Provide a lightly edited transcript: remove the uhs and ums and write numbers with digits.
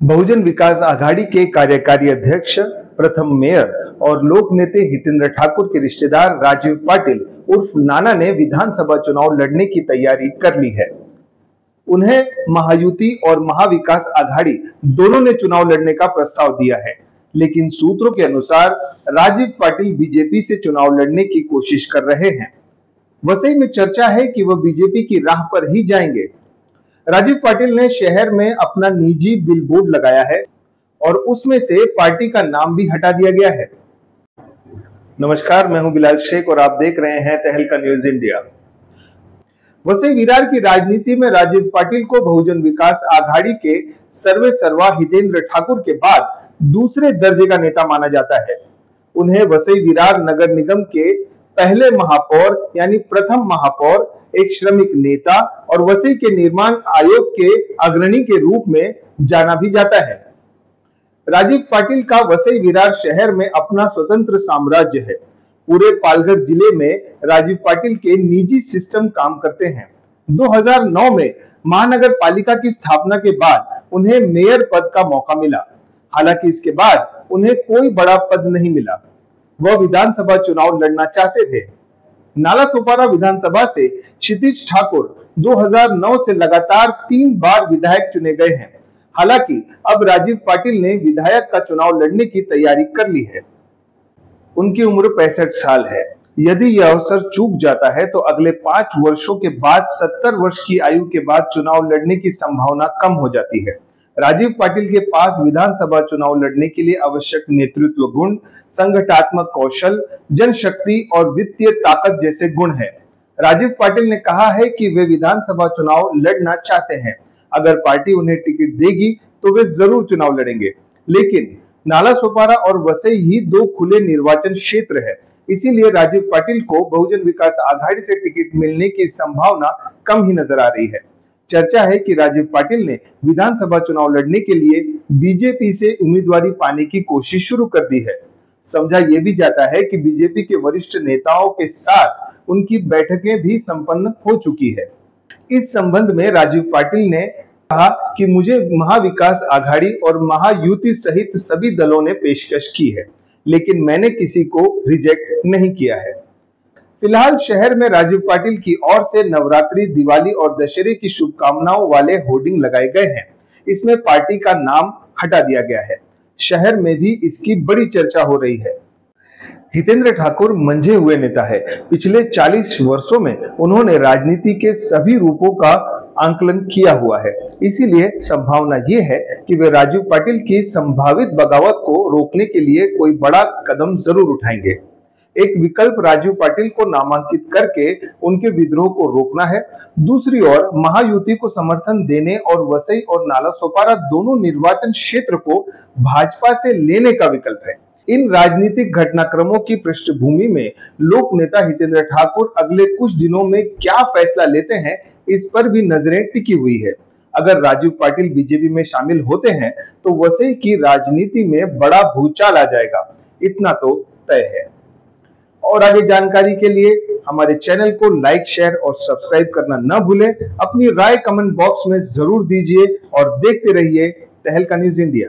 बहुजन विकास आघाड़ी के कार्यकारी अध्यक्ष, प्रथम मेयर और लोक नेता हितेंद्र ठाकुर के रिश्तेदार राजीव पाटिल उर्फ नाना ने विधानसभा चुनाव लड़ने की तैयारी कर ली है। उन्हें महायुति और महाविकास आघाड़ी दोनों ने चुनाव लड़ने का प्रस्ताव दिया है, लेकिन सूत्रों के अनुसार राजीव पाटिल बीजेपी से चुनाव लड़ने की कोशिश कर रहे हैं। वसई में चर्चा है कि वह बीजेपी की राह पर ही जाएंगे। राजीव पाटिल ने शहर में अपना निजी बिलबोर्ड लगाया है और उसमें से पार्टी का नाम भी हटा दिया गया है। नमस्कार, मैं हूं बिलाल शेख और आप देख रहे हैं तहलका न्यूज इंडिया। वसई विरार की राजनीति में राजीव पाटिल को बहुजन विकास आघाड़ी के सर्वे सर्वा हितेंद्र ठाकुर के बाद दूसरे दर्जे का नेता माना जाता है। उन्हें वसई विरार नगर निगम के पहले महापौर यानी प्रथम महापौर, एक श्रमिक नेता और वसई के निर्माण आयोग के अग्रणी के रूप में जाना भी जाता है। राजीव पाटिल का वसई विरार शहर में अपना स्वतंत्र साम्राज्य है। पूरे पालघर जिले में राजीव पाटिल के निजी सिस्टम काम करते हैं। 2009 में महानगर पालिका की स्थापना के बाद उन्हें मेयर पद का मौका मिला। हालांकि इसके बाद उन्हें कोई बड़ा पद नहीं मिला। वह विधानसभा चुनाव लड़ना चाहते थे। नालासोपारा विधानसभा से क्षितिज ठाकुर 2009 से लगातार 3 बार विधायक चुने गए हैं। हालांकि अब राजीव पाटिल ने विधायक का चुनाव लड़ने की तैयारी कर ली है। उनकी उम्र 65 साल है। यदि यह अवसर चूक जाता है तो अगले 5 वर्षों के बाद 70 वर्ष की आयु के बाद चुनाव लड़ने की संभावना कम हो जाती है। राजीव पाटिल के पास विधानसभा चुनाव लड़ने के लिए आवश्यक नेतृत्व गुण, संगठनात्मक कौशल, जनशक्ति और वित्तीय ताकत जैसे गुण हैं। राजीव पाटिल ने कहा है कि वे विधानसभा चुनाव लड़ना चाहते हैं। अगर पार्टी उन्हें टिकट देगी तो वे जरूर चुनाव लड़ेंगे, लेकिन नालासोपारा और वसई ही 2 खुले निर्वाचन क्षेत्र है। इसीलिए राजीव पाटिल को बहुजन विकास आघाड़ी से टिकट मिलने की संभावना कम ही नजर आ रही है। चर्चा है कि राजीव पाटिल ने विधानसभा चुनाव लड़ने के लिए बीजेपी से उम्मीदवारी पाने की कोशिश शुरू कर दी है। समझा यह भी जाता है कि बीजेपी के वरिष्ठ नेताओं के साथ उनकी बैठकें भी संपन्न हो चुकी है। इस संबंध में राजीव पाटिल ने कहा कि मुझे महाविकास आघाड़ी और महायुति सहित सभी दलों ने पेशकश की है, लेकिन मैंने किसी को रिजेक्ट नहीं किया है। फिलहाल शहर में राजीव पाटिल की ओर से नवरात्रि, दिवाली और दशहरे की शुभकामनाओं वाले होर्डिंग लगाए गए हैं। इसमें पार्टी का नाम हटा दिया गया है। शहर में भी इसकी बड़ी चर्चा हो रही है। हितेंद्र ठाकुर मंझे हुए नेता है। पिछले 40 वर्षों में उन्होंने राजनीति के सभी रूपों का आंकलन किया हुआ है। इसीलिए संभावना ये है कि वे राजीव पाटिल की संभावित बगावत को रोकने के लिए कोई बड़ा कदम जरूर उठाएंगे। एक विकल्प राजीव पाटिल को नामांकित करके उनके विद्रोह को रोकना है। दूसरी ओर महायुति को समर्थन देने और वसई और नालासोपारा दोनों निर्वाचन क्षेत्र को भाजपा से लेने का विकल्प है। इन राजनीतिक घटनाक्रमों की पृष्ठभूमि में लोक नेता हितेंद्र ठाकुर अगले कुछ दिनों में क्या फैसला लेते हैं, इस पर भी नजरें टिकी हुई है। अगर राजीव पाटिल बीजेपी में शामिल होते हैं तो वसई की राजनीति में बड़ा भूचाल आ जाएगा, इतना तो तय है। और आगे जानकारी के लिए हमारे चैनल को लाइक, शेयर और सब्सक्राइब करना न भूलें। अपनी राय कमेंट बॉक्स में जरूर दीजिए और देखते रहिए तहलका न्यूज इंडिया।